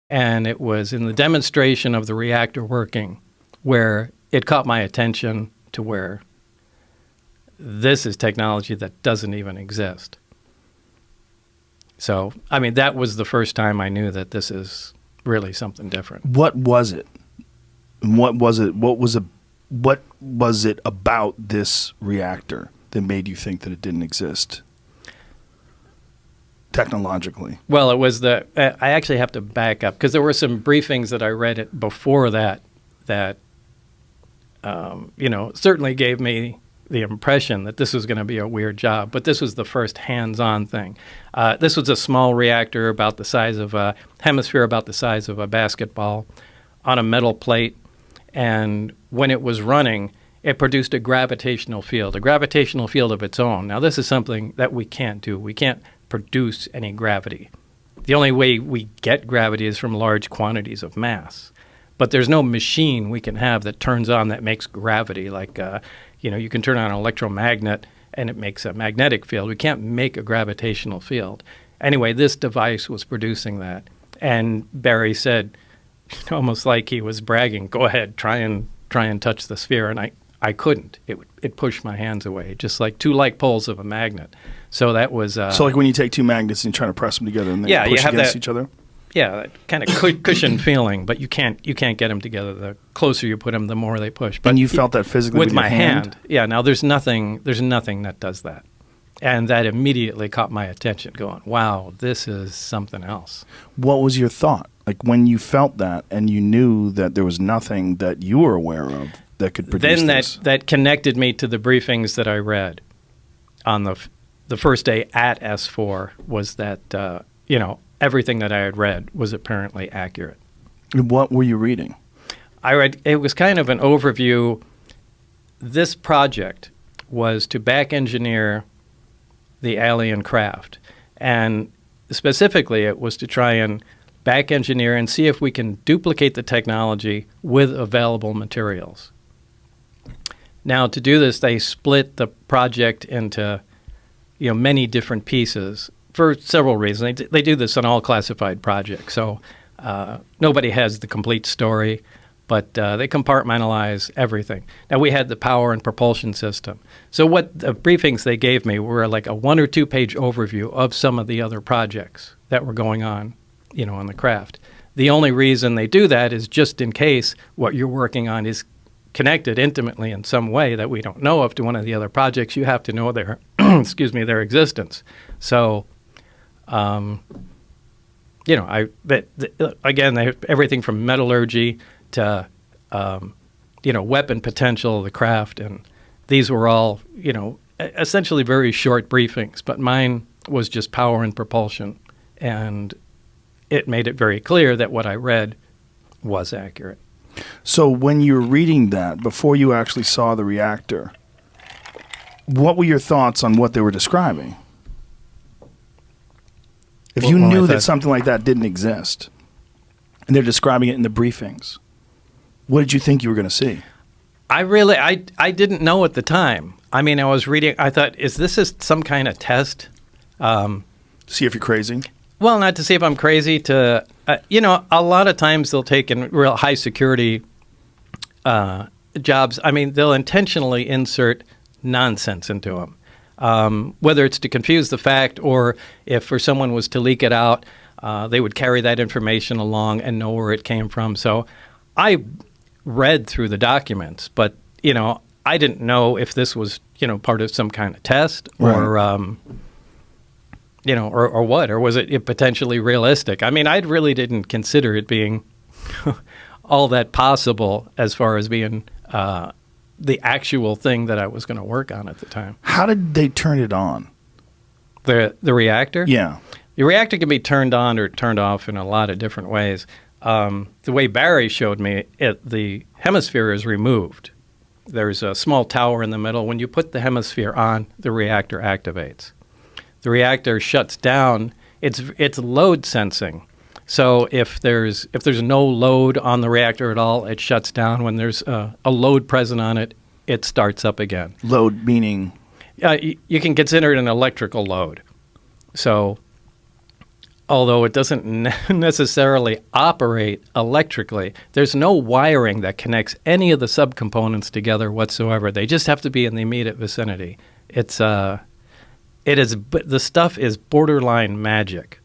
And it was in the demonstration of the reactor working where it caught my attention to where this is technology that doesn't even exist. So, I mean, that was the first time I knew that this is really something different. What was it? What was it? What was it about this reactor that made you think that it didn't exist technologically? Well, it was I actually have to back up because there were some briefings that I read it before that certainly gave me the impression that this was going to be a weird job, but this was the first hands-on thing. This was a small reactor about the size of a hemisphere, about the size of a basketball, on a metal plate, and when it was running, it produced a gravitational field of its own. Now, this is something that we can't do. We can't produce any gravity. The only way we get gravity is from large quantities of mass. But there's no machine we can have that turns on that makes gravity. Like, you can turn on an electromagnet and it makes a magnetic field. We can't make a gravitational field. Anyway, this device was producing that. And Barry said, almost like he was bragging, go ahead, try and touch the sphere. And I couldn't. It pushed my hands away, just like two like poles of a magnet. So that was... so like when you take two magnets and you try to press them together and they push against each other? Yeah, that kind of cushion feeling, but you can't get them together. The closer you put them, the more they push. But and you felt that physically with my your hand? Yeah, now there's nothing that does that. And that immediately caught my attention, going, wow, this is something else. What was your thought? Like when you felt that and you knew that there was nothing that you were aware of that could produce this? Then that connected me to the briefings that I read on the first day at S4 was that, everything that I had read was apparently accurate. What were you reading? It was kind of an overview. This project was to back engineer the alien craft. And specifically, it was to try and back engineer and see if we can duplicate the technology with available materials. Now, to do this, they split the project into many different pieces for several reasons. They do this on all classified projects, so nobody has the complete story, but they compartmentalize everything. Now, we had the power and propulsion system. So what the briefings they gave me were like a 1 or 2 page overview of some of the other projects that were going on, on the craft. The only reason they do that is just in case what you're working on is connected intimately in some way that we don't know of to one of the other projects. You have to know their, their existence. So, again, they have everything from metallurgy to, weapon potential of the craft. And these were all, essentially very short briefings. But mine was just power and propulsion. And it made it very clear that what I read was accurate. So when you were reading that, before you actually saw the reactor, what were your thoughts on what they were describing? If you knew that something like that didn't exist, and they're describing it in the briefings, what did you think you were going to see? I didn't know at the time. I mean, I was reading, I thought, is this some kind of test? See if you're crazy? Well, not to see if I'm crazy, a lot of times they'll take in real high security jobs. I mean, they'll intentionally insert nonsense into them, whether it's to confuse the fact or if for someone was to leak it out, they would carry that information along and know where it came from. So I read through the documents, but, I didn't know if this was, part of some kind of test or, Right. Or what, or was it potentially realistic? I mean, I really didn't consider it being all that possible as far as being the actual thing that I was going to work on at the time. How did they turn it on? The reactor? Yeah. The reactor can be turned on or turned off in a lot of different ways. The way Barry showed me it, the hemisphere is removed. There's a small tower in the middle. When you put the hemisphere on, the reactor activates. The reactor shuts down. It's load sensing. So if there's no load on the reactor at all, it shuts down. When there's a load present on it, it starts up again. Load meaning? You can consider it an electrical load. So although it doesn't necessarily operate electrically. There's no wiring that connects any of the subcomponents together whatsoever. They just have to be in the immediate vicinity. It is, but the stuff is borderline magic,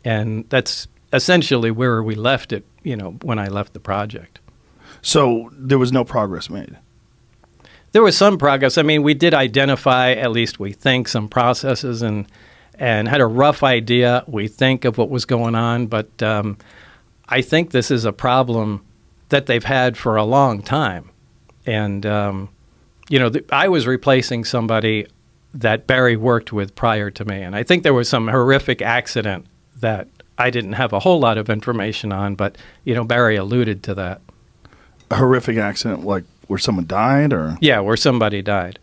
and that's essentially where we left it. When I left the project. So there was no progress made. There was some progress. I mean, we did identify, at least we think, some processes and had a rough idea, we think, of what was going on. But I think this is a problem that they've had for a long time. And, I was replacing somebody that Barry worked with prior to me. And I think there was some horrific accident that I didn't have a whole lot of information on. But, Barry alluded to that. A horrific accident, like where someone died, or? Yeah, where somebody died.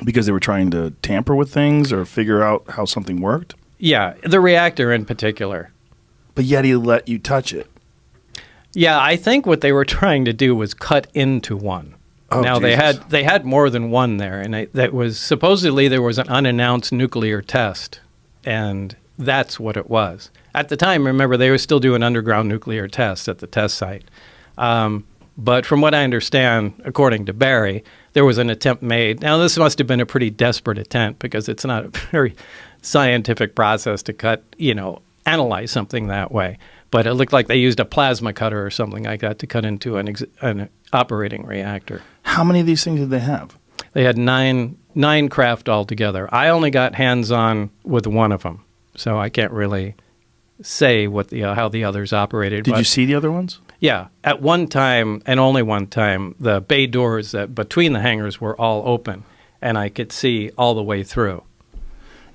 Because they were trying to tamper with things or figure out how something worked? Yeah, the reactor in particular. But yet he let you touch it. Yeah, I think what they were trying to do was cut into one. Oh, now, Jesus. they had more than one there, and that was supposedly there was an unannounced nuclear test, and that's what it was. At the time, remember, they were still doing underground nuclear tests at the test site. But from what I understand, according to Barry, there was an attempt made. Now, this must have been a pretty desperate attempt because it's not a very scientific process to analyze something that way. But it looked like they used a plasma cutter or something like that to cut into an operating reactor. How many of these things did they have? They had nine craft altogether. I only got hands-on with one of them, so I can't really say how the others operated. Did you see the other ones? Yeah. At one time, and only one time, the bay doors that between the hangars were all open, and I could see all the way through.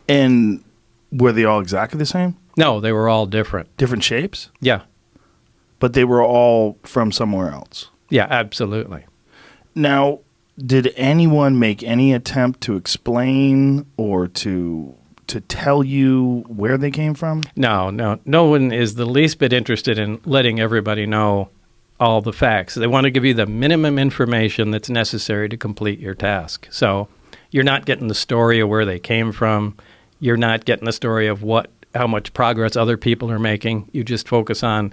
And were they all exactly the same? No, they were all different. Different shapes? Yeah. But they were all from somewhere else? Yeah, absolutely. Now, did anyone make any attempt to explain or to tell you where they came from? No one is the least bit interested in letting everybody know all the facts. They want to give you the minimum information that's necessary to complete your task. So you're not getting the story of where they came from. You're not getting the story of how much progress other people are making. You just focus on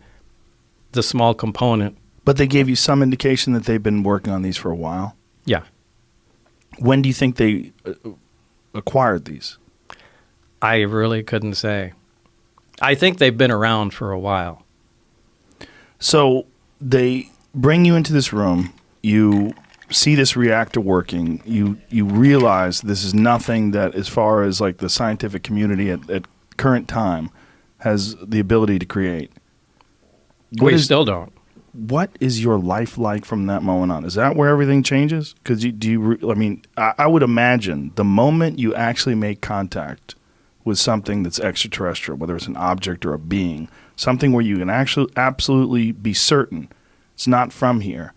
the small component. But they gave you some indication that they've been working on these for a while? Yeah. When do you think they acquired these? I really couldn't say. I think they've been around for a while. So they bring you into this room. You see this reactor working. You realize this is nothing that, as far as like the scientific community at current time, has the ability to create. We still don't. What is your life like from that moment on? Is that where everything changes? Because I would imagine the moment you actually make contact with something that's extraterrestrial, whether it's an object or a being, something where you can actually absolutely be certain it's not from here,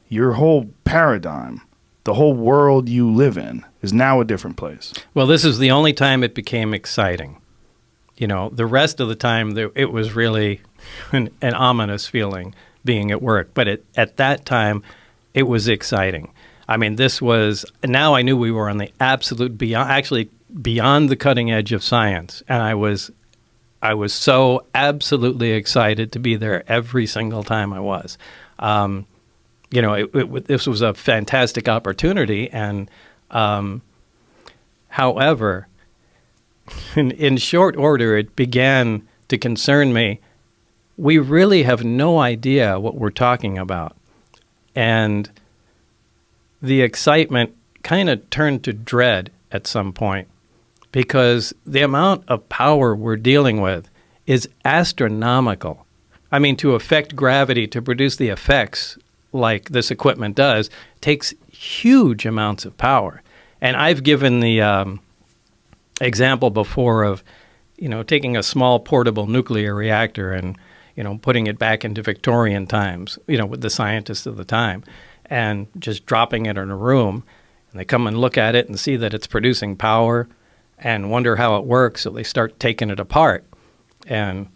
your whole paradigm, the whole world you live in, is now a different place. Well, this is the only time it became exciting. The rest of the time, it was really an ominous feeling being at work. But at that time, it was exciting. I mean, now I knew we were on the absolute beyond the cutting edge of science. And I was so absolutely excited to be there every single time I was. This was a fantastic opportunity. And however, in short order, it began to concern me. We really have no idea what we're talking about. And the excitement kind of turned to dread at some point, because the amount of power we're dealing with is astronomical. I mean, to affect gravity, to produce the effects like this equipment does, takes huge amounts of power. And I've given the example before of, taking a small portable nuclear reactor and, putting it back into Victorian times, with the scientists of the time, and just dropping it in a room. And they come and look at it and see that it's producing power and wonder how it works, so they start taking it apart. And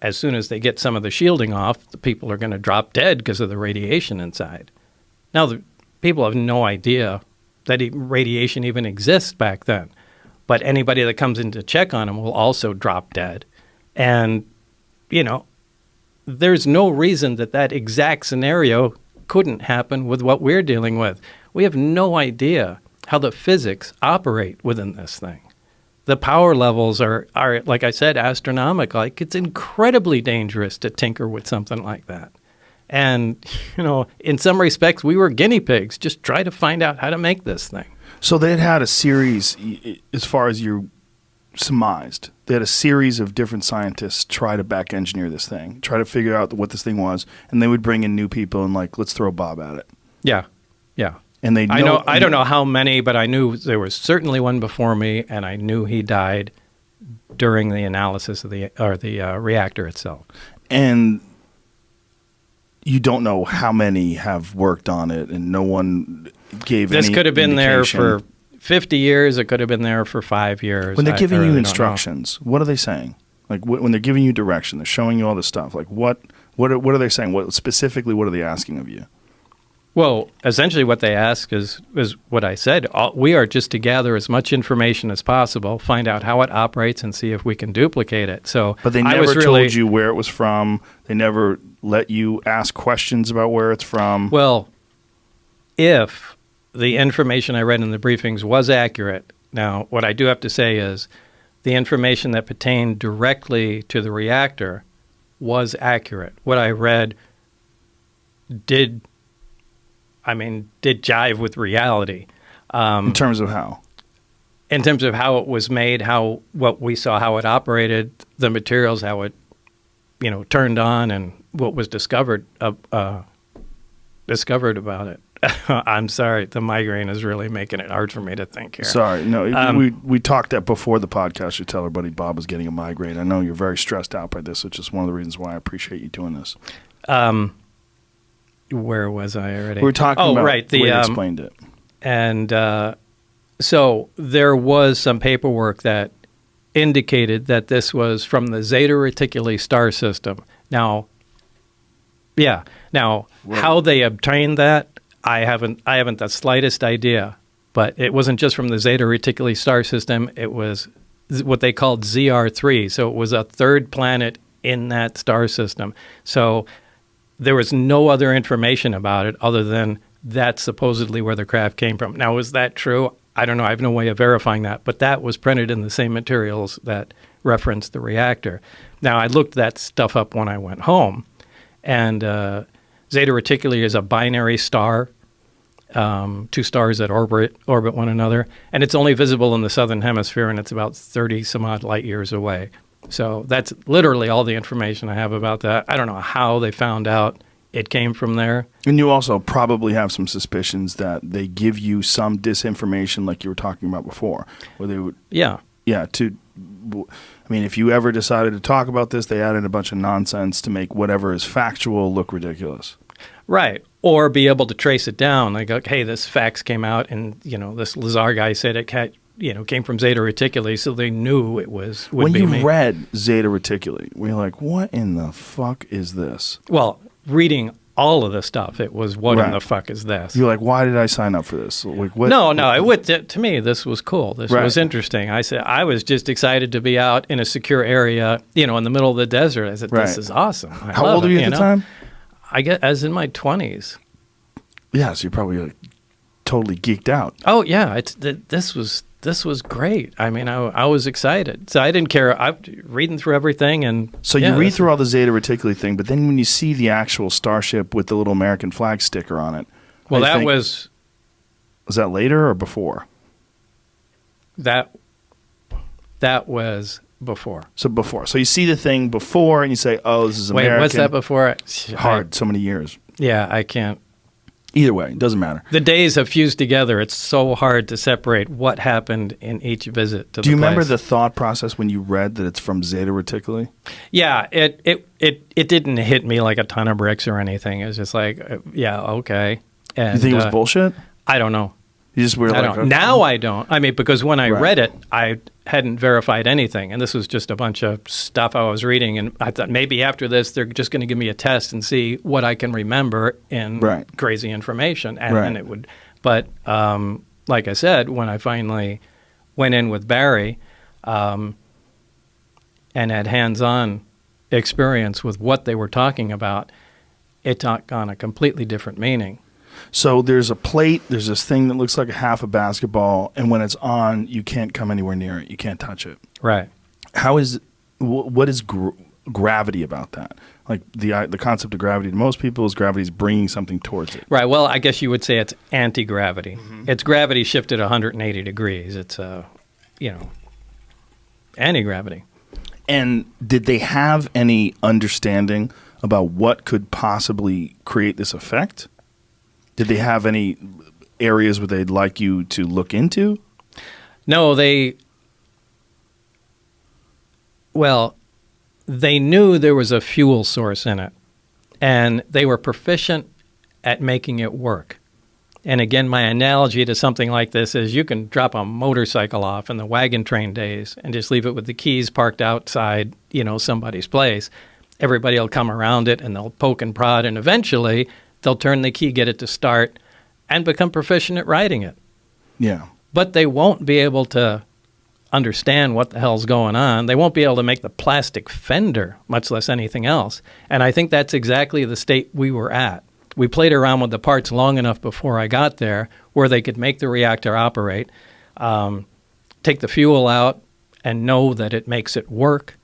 as soon as they get some of the shielding off, the people are going to drop dead because of the radiation inside. Now, the people have no idea that radiation even exists back then. But anybody that comes in to check on them will also drop dead. And you know, there's no reason that that exact scenario couldn't happen with what we're dealing with. We have no idea how the physics operate within this thing. The power levels are, like I said, astronomical. Like, it's incredibly dangerous to tinker with something like that. And, you know, in some respects, we were guinea pigs, just try to find out how to make this thing. So they'd had a series, as far as you surmised, they had a series of different scientists try to back engineer this thing, try to figure out what this thing was, and they would bring in new people and like, let's throw Bob at it. Yeah, yeah. And they I don't know how many, but I knew there was certainly one before me, and I knew he died during the analysis of the reactor itself. And you don't know how many have worked on it, and no one gave This any could have been indication. there for 50 years. It could have been there for 5 years. When they're giving really you don't instructions, what are they saying? Like when they're giving you direction, they're showing you all this stuff. Like what are they saying? What specifically? What are they asking of you? Well, essentially what they ask is what I said. We are just to gather as much information as possible, find out how it operates, and see if we can duplicate it. So, But they never told you where it was from. They never let you ask questions about where it's from. Well, if the information I read in the briefings was accurate, now what I do have to say is the information that pertained directly to the reactor was accurate. What I read did jive with reality. In terms of how? In terms of how it was made, what we saw, how it operated, the materials, how it, turned on, and what was discovered about it. I'm sorry, the migraine is really making it hard for me to think here. Sorry, no, we talked that before the podcast. You tell everybody Bob was getting a migraine. I know you're very stressed out by this, which is one of the reasons why I appreciate you doing this. Where was I already? We were talking about right, the way you explained it. And so there was some paperwork that indicated that this was from the Zeta Reticuli star system. Now, how they obtained that, I haven't the slightest idea. But it wasn't just from the Zeta Reticuli star system. It was what they called ZR3. So it was a third planet in that star system. So there was no other information about it other than that's supposedly where the craft came from. Now, is that true? I don't know. I have no way of verifying that. But that was printed in the same materials that referenced the reactor. Now, I looked that stuff up when I went home. And Zeta Reticuli is a binary star, two stars that orbit one another. And it's only visible in the southern hemisphere, and it's about 30-some-odd light years away. So that's literally all the information I have about that. I don't know how they found out it came from there. And you also probably have some suspicions that they give you some disinformation like you were talking about before. Where they would, if you ever decided to talk about this, they added a bunch of nonsense to make whatever is factual look ridiculous. Right. Or be able to trace it down. Like, hey, this fax came out and, this Lazar guy said it came from Zeta Reticuli, so they knew it would when be you me. read Zeta Reticuli, were you like, what in the fuck is this? Well, reading all of the stuff, it was, what in the fuck is this? You're like, why did I sign up for this? Like, what? To me, this was cool. This was interesting. I said, I was just excited to be out in a secure area, in the middle of the desert. I said, this is awesome. How old were you at the time? I was in my 20s. Yeah, so you're probably totally geeked out. Oh, yeah. This was great. I mean, I was excited. So I didn't care. I'm reading through everything. And so you read through all the Zeta Reticuli thing, but then when you see the actual starship with the little American flag sticker on it. Well, was that later or before? That was before. So before. So you see the thing before and you say, oh, this is American. Wait, what's that before? So many years. Yeah, I can't. Either way, it doesn't matter. The days have fused together. It's so hard to separate what happened in each visit to the place. Do you remember the thought process when you read that it's from Zeta Reticuli? Yeah, it didn't hit me like a ton of bricks or anything. It was just like, okay. And, you think it was bullshit? I don't know. You just were like, okay. Now I don't. I mean, because when I read it, I hadn't verified anything. And this was just a bunch of stuff I was reading. And I thought maybe after this, they're just going to give me a test and see what I can remember in crazy information. And then it would. But like I said, when I finally went in with Barry and had hands-on experience with what they were talking about, it took on a completely different meaning. So there's a plate, there's this thing that looks like a half a basketball, and when it's on, you can't come anywhere near it. You can't touch it. Right. What is gravity about that? Like the concept of gravity to most people is gravity is bringing something towards it. Right. Well, I guess you would say it's anti-gravity. Mm-hmm. It's gravity shifted 180 degrees. It's, anti-gravity. And did they have any understanding about what could possibly create this effect? Did they have any areas where they'd like you to look into? No, they knew there was a fuel source in it, and they were proficient at making it work. And again, my analogy to something like this is you can drop a motorcycle off in the wagon train days and just leave it with the keys parked outside, somebody's place. Everybody will come around it, and they'll poke and prod, and eventually they'll turn the key, get it to start, and become proficient at riding it. Yeah. But they won't be able to understand what the hell's going on. They won't be able to make the plastic fender, much less anything else. And I think that's exactly the state we were at. We played around with the parts long enough before I got there where they could make the reactor operate, take the fuel out, and know that it makes it work.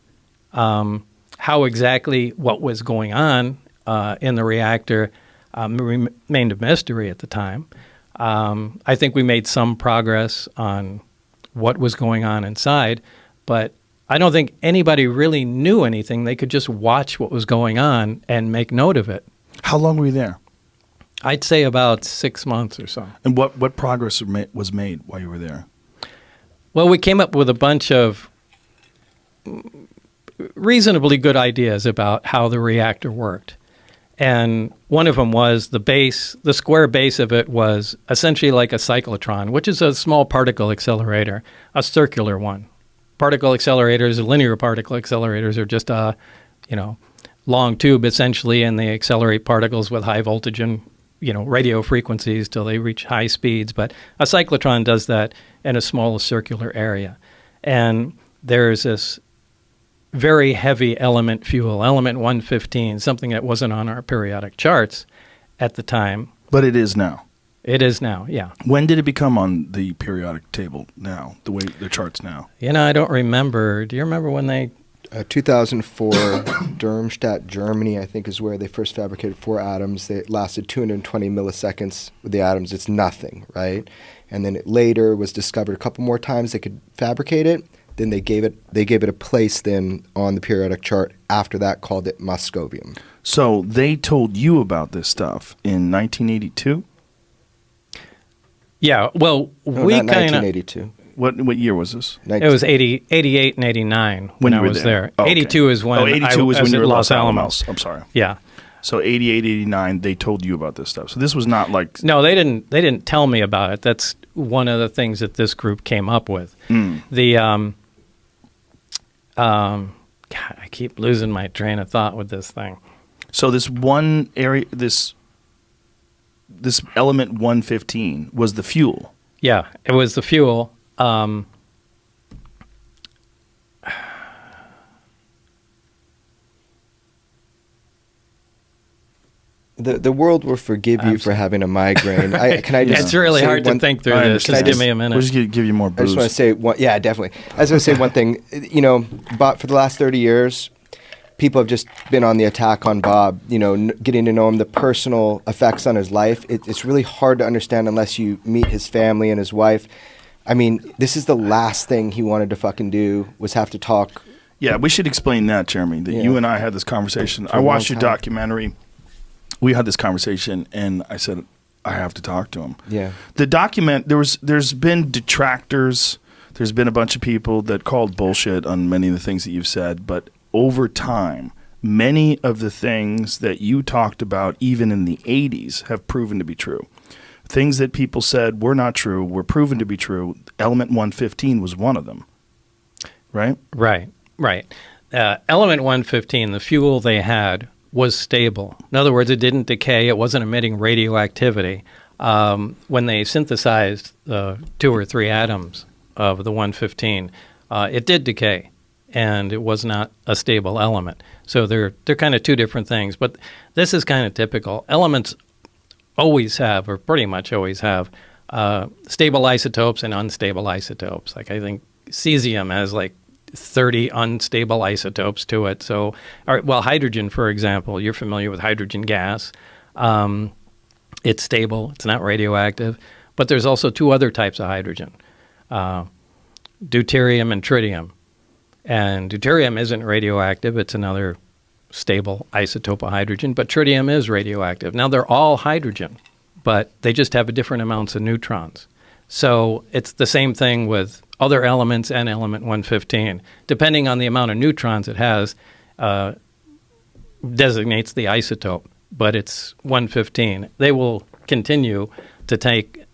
How exactly what was going on in the reactor remained a mystery at the time. I think we made some progress on what was going on inside, but I don't think anybody really knew anything. They could just watch what was going on and make note of it. How long were you there? I'd say about 6 months or so. And what progress was made while you were there? Well, we came up with a bunch of reasonably good ideas about how the reactor worked. And one of them was the square base of it was essentially like a cyclotron, which is a small particle accelerator, a circular one. Particle accelerators, linear particle accelerators are just a, long tube essentially, and they accelerate particles with high voltage and, radio frequencies till they reach high speeds. But a cyclotron does that in a small circular area. And there's this very heavy element fuel, element 115, something that wasn't on our periodic charts at the time. But it is now. It is now, yeah. When did it become on the periodic table now, the way the charts now? I don't remember. Do you remember when they... 2004, Darmstadt, Germany, I think is where they first fabricated 4 atoms. They lasted 220 milliseconds with the atoms. It's nothing, right? And then it later was discovered a couple more times they could fabricate it. Then they gave it a place then on the periodic chart after that, called it moscovium. So they told you about this stuff in 1982? Yeah, well, no, we kind of 1982. What year was this? It was 88 and 89 when I was there. Oh, okay. 82 is when 82 was when you were at Los Alamos. I'm sorry. Yeah. So 88, 89, they told you about this stuff. So this was not like... No, they didn't tell me about it. That's one of the things that this group came up with. The God, I keep losing my train of thought with this thing. So this one area, this element 115 was the fuel. Yeah, it was the fuel. The world will forgive you for having a migraine. It's really hard to think through this. Just give me a minute. We'll just give you more booze. I just want to say yeah, definitely. I just want to say one thing. But for the last 30 years, people have just been on the attack on Bob, getting to know him, the personal effects on his life. It's really hard to understand unless you meet his family and his wife. I mean, this is the last thing he wanted to fucking do, was have to talk. Yeah, we should explain that, Jeremy, that you and I had this conversation. I watched your documentary. We had this conversation, and I said, I have to talk to him. Yeah. The document, there's been detractors. There's been a bunch of people that called bullshit on many of the things that you've said, but over time, many of the things that you talked about, even in the 80s, have proven to be true. Things that people said were not true were proven to be true. Element 115 was one of them, right? Right. Element 115, the fuel they had, was stable. In other words, it didn't decay. It wasn't emitting radioactivity. When they synthesized 2 or 3 atoms of the 115, it did decay. and it was not a stable element. So they're kind of two different things. But this is kind of typical. Elements always have, or pretty much always have, stable isotopes and unstable isotopes. Like I think cesium has like 30 unstable isotopes to it. So, hydrogen, for example, you're familiar with hydrogen gas. It's stable. It's not radioactive. But there's also two other types of hydrogen, deuterium and tritium. And deuterium isn't radioactive. It's another stable isotope of hydrogen. But tritium is radioactive. Now, they're all hydrogen, but they just have different amounts of neutrons. So it's the same thing with other elements and element 115. Depending on the amount of neutrons it has, designates the isotope, but it's 115. They will continue to take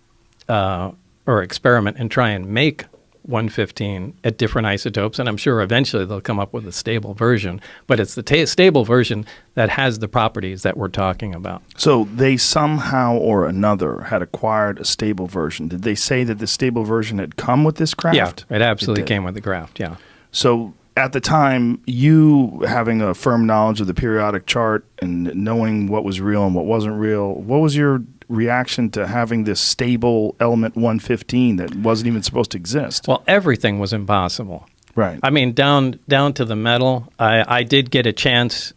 or experiment and try and make 115 at different isotopes, and I'm sure eventually they'll come up with a stable version, but it's the stable version that has the properties that we're talking about. So they somehow or another had acquired a stable version. Did they say that the stable version had come with this craft? Yeah, it absolutely came with the craft, yeah. So at the time, you having a firm knowledge of the periodic chart and knowing what was real and what wasn't real, what was your reaction to having this stable element 115 that wasn't even supposed to exist? Well, everything was impossible. Right. I mean, down to the metal. I did get a chance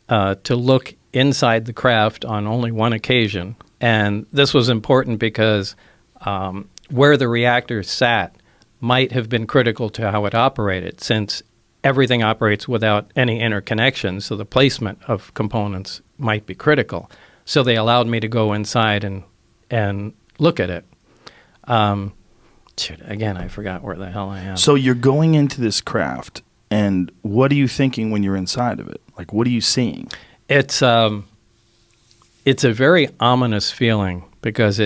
to look inside the craft on only one occasion, and this was important because where the reactor sat might have been critical to how it operated, since everything operates without any interconnection, so the placement of components might be critical. So they allowed me to go inside and look at it. Again, I forgot where the hell I am. So you're going into this craft, and what are you thinking when you're inside of it? Like, what are you seeing? It's a very ominous feeling because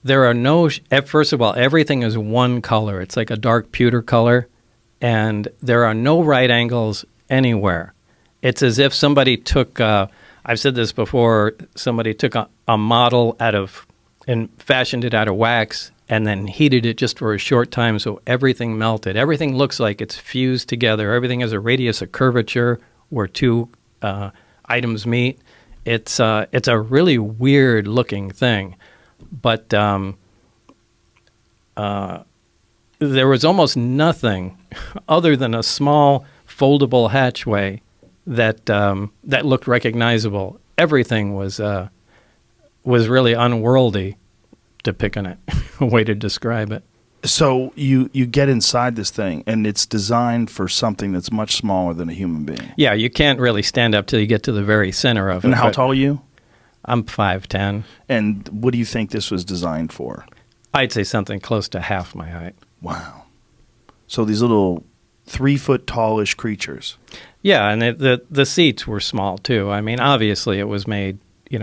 there are no, first of all, everything is one color. It's like a dark pewter color, and there are no right angles anywhere. It's as if somebody took, I've said this before, somebody took a model and fashioned it out of wax and then heated it just for a short time so everything melted. Everything looks like it's fused together. Everything has a radius of curvature where two items meet. It's a really weird looking thing, but there was almost nothing other than a small foldable hatchway that looked recognizable. Everything was really unworldly, to pick on it, a way to describe it. So you get inside this thing, and it's designed for something that's much smaller than a human being. Yeah, you can't really stand up till you get to the very center of it. And how tall are you? I'm 5'10". And what do you think this was designed for? I'd say something close to half my height. Wow. So these little 3-foot tallish creatures. Yeah, and the seats were small too. I mean, obviously it was made,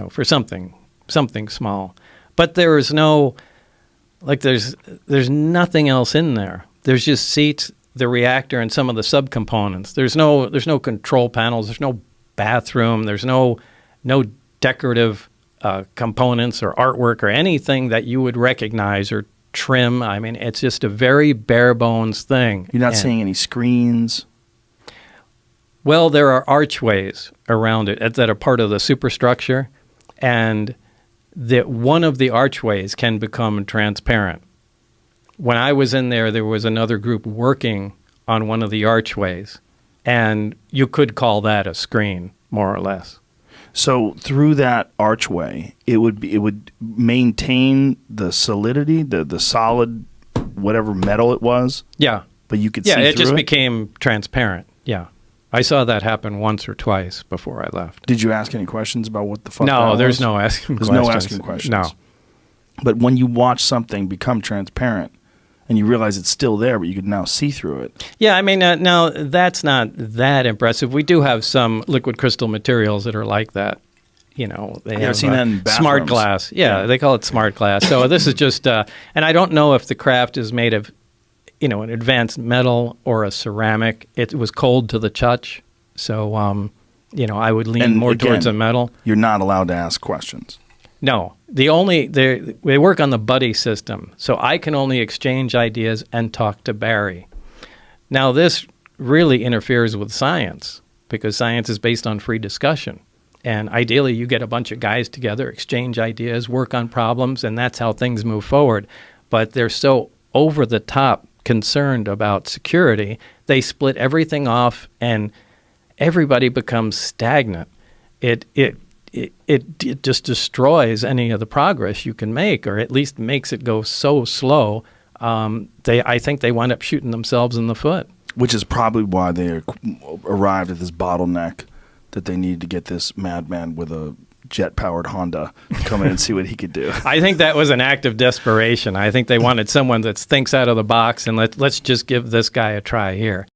for something small. But there is no, there's nothing else in there. There's just seats, the reactor, and some of the subcomponents. There's no control panels. There's no bathroom. There's no decorative components or artwork or anything that you would recognize or trim. I mean, it's just a very bare bones thing. You're not seeing any screens? Well, there are archways around it that are part of the superstructure, and one of the archways can become transparent. When I was in there was another group working on one of the archways, and you could call that a screen, more or less. So through that archway, it would maintain the solidity, the solid, whatever metal it was. Yeah, but you could see through it. Yeah, it just became transparent. Yeah, I saw that happen once or twice before I left. Did you ask any questions about what the fuck? No, there's no asking questions. There's no asking questions. No. But when you watch something become transparent, and you realize it's still there, but you can now see through it. Yeah, I mean, now that's not that impressive. We do have some liquid crystal materials that are like that. They have seen that in bathrooms. Smart glass. Yeah, they call it smart glass. So this is just, and I don't know if the craft is made of, an advanced metal or a ceramic. It was cold to the touch, so I would lean more towards a metal. You're not allowed to ask questions. No, they work on the buddy system, so I can only exchange ideas and talk to Barry. Now, this really interferes with science, because science is based on free discussion. And ideally, you get a bunch of guys together, exchange ideas, work on problems, and that's how things move forward. But they're so over the top concerned about security, they split everything off, and everybody becomes stagnant. It just destroys any of the progress you can make, or at least makes it go so slow. I think they wind up shooting themselves in the foot. Which is probably why they arrived at this bottleneck that they needed to get this madman with a jet-powered Honda come in and see what he could do. I think that was an act of desperation. I think they wanted someone that thinks out of the box, and let's just give this guy a try here.